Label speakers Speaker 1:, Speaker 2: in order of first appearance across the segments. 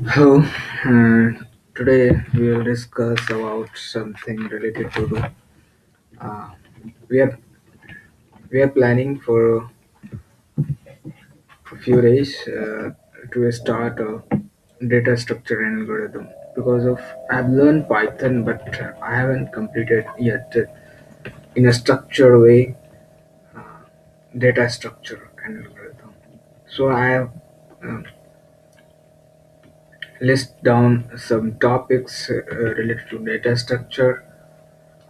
Speaker 1: Hello, today we will discuss about something related to uh, we are we are planning for a few days to start a data structure and algorithm because of I've learned Python but I haven't completed yet in a structured way uh, data structure and algorithm. So I have uh, list down some topics related to data structure.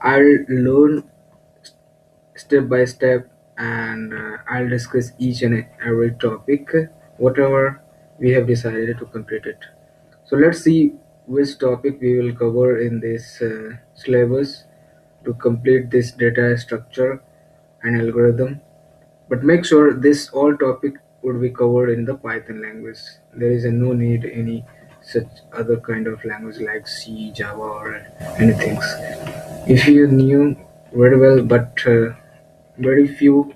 Speaker 1: I'll learn step by step and I'll discuss each and every topic, whatever we have decided to complete it. So let's see which topic we will cover in this syllabus to complete this data structure and algorithm. But make sure this all topic would be covered in the Python language. There is no need any such other kind of language like C, Java or anything. If you knew very well, but very few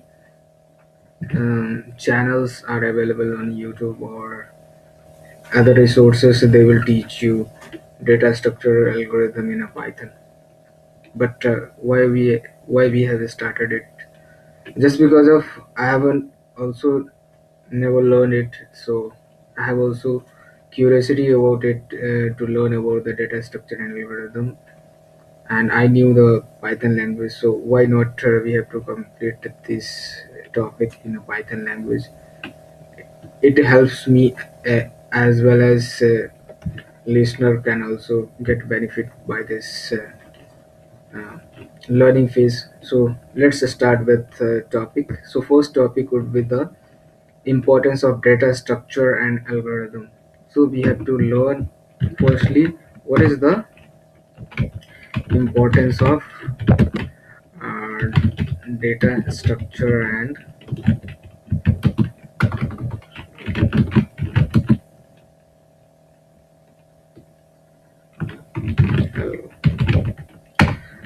Speaker 1: channels are available on YouTube or other resources. They will teach you data structure algorithm in a Python. But why we have started it? Just because of I haven't also never learned it, so I have also curiosity about it to learn about the data structure and algorithm. And I knew the Python language, so why not we have to complete this topic in a Python language. It helps me as well as listener can also get benefit by this uh, learning phase. So let's start with topic. So first topic would be the importance of data structure and algorithm. So we have to learn firstly what is the importance of uh, data structure and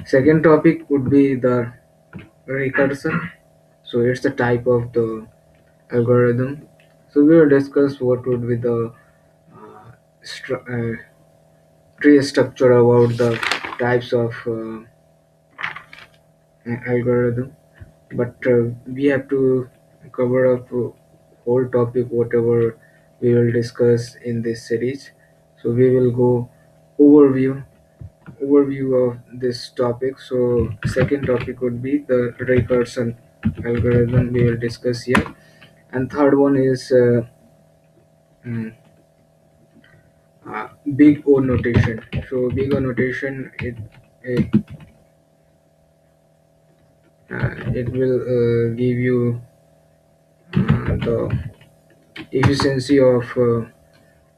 Speaker 1: second topic would be the recursion. So it's the type of the algorithm. So we will discuss what would be the uh, tree structure about the types of algorithm. But we have to cover up whole topic whatever we will discuss in this series. So we will go overview overview of this topic. So second topic would be the recursion algorithm we will discuss here, and third one is mm, big O notation. So big O notation it will give you the efficiency of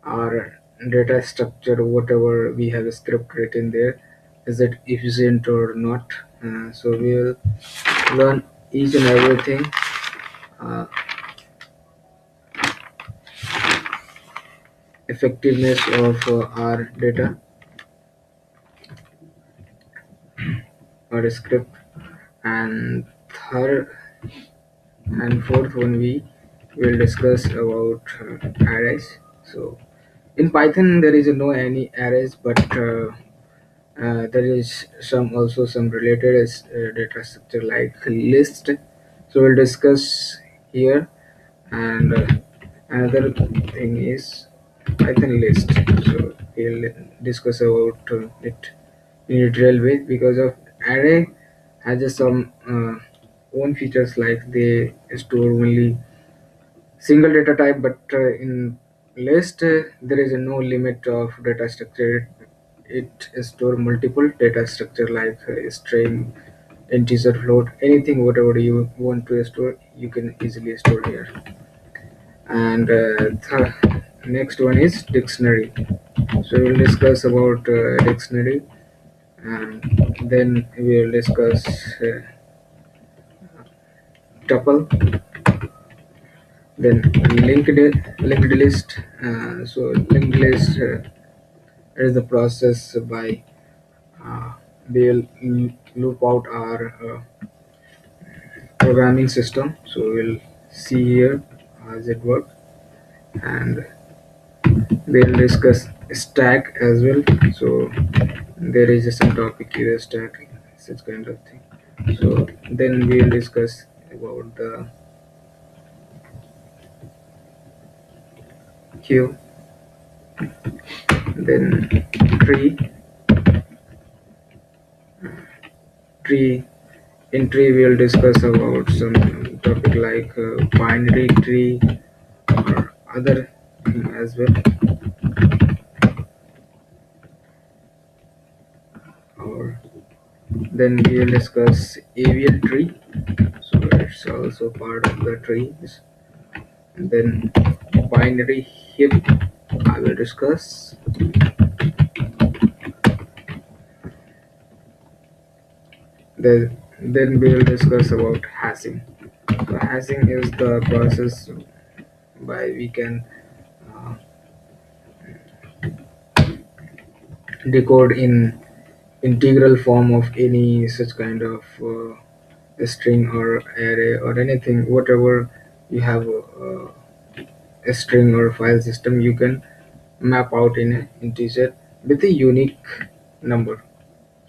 Speaker 1: our data structure, whatever we have a script written there, is it efficient or not. So we will learn each and everything, uh, effectiveness of our data or script. And third and fourth one we will discuss about arrays. So in Python there is no any arrays, but there is some also some related data structure like list. So we'll discuss here. And another thing is Python list. So we'll discuss about it in a detailed way because of array has just some own features like they store only single data type, but in list there is no limit of data structure. It store multiple data structure like string, integer, float, anything whatever you want to store you can easily store here. And next one is dictionary. So we'll discuss about dictionary, and then we will discuss tuple, then linked list. So linked list is the process by uh, we'll loop out our programming system. So we'll see here how does it work. And We'll discuss stack as well. So there is some topic here, stack, such kind of thing. So then we'll discuss about the queue, then tree. Tree in tree we'll discuss about some topic like binary tree or other thing as well. Or then we'll discuss avial tree. So it's also part of the trees. And then binary heap I will discuss. Then we will discuss about hashing. So hashing is the process by we can uh, decode in integral form of any such kind of a string or array or anything, whatever you have a string or file system, you can map out in an integer with a unique number.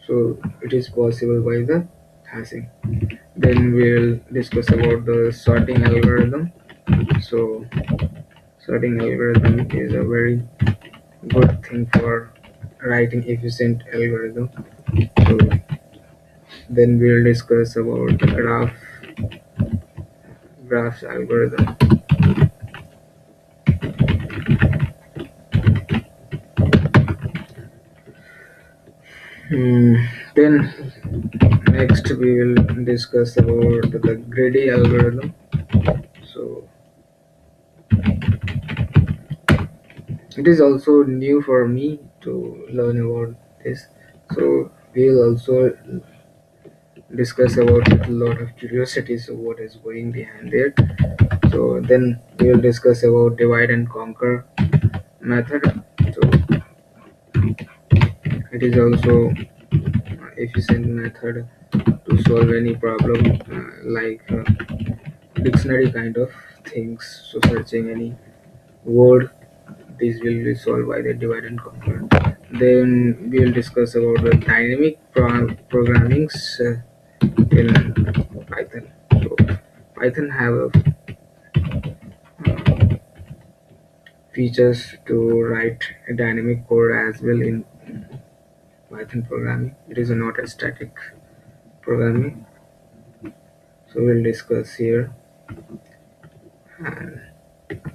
Speaker 1: So it is possible by the hashing. Then we'll discuss about the sorting algorithm. So sorting algorithm is a very good thing for writing efficient algorithm. So then we'll discuss about the graphs algorithm. Hmm. Then next we will discuss about the greedy algorithm. So it is also new for me to learn about this. So we'll also discuss about a lot of curiosities of what is going behind it. So then we will discuss about divide and conquer method. So it is also efficient method to solve any problem like dictionary kind of things. So searching any word, this will be solved by the divide and conquer. Then we will discuss about the dynamic programmings in Python. So Python have features to write a dynamic code as well in Python programming. It is not a static programming. So we'll discuss here, and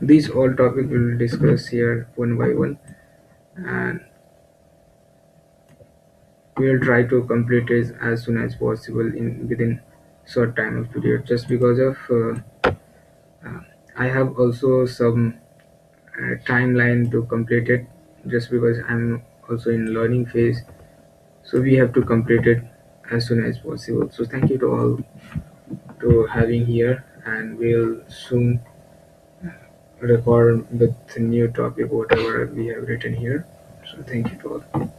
Speaker 1: these all topic we will discuss here one by one, and we will try to complete it as soon as possible in within short time of period. Just because of uh, I have also some timeline to complete it. Just because I'm also in learning phase, so we have to complete it as soon as possible. So thank you to all to having here, and we'll soon record with new topic whatever we have written here. So thank you to all.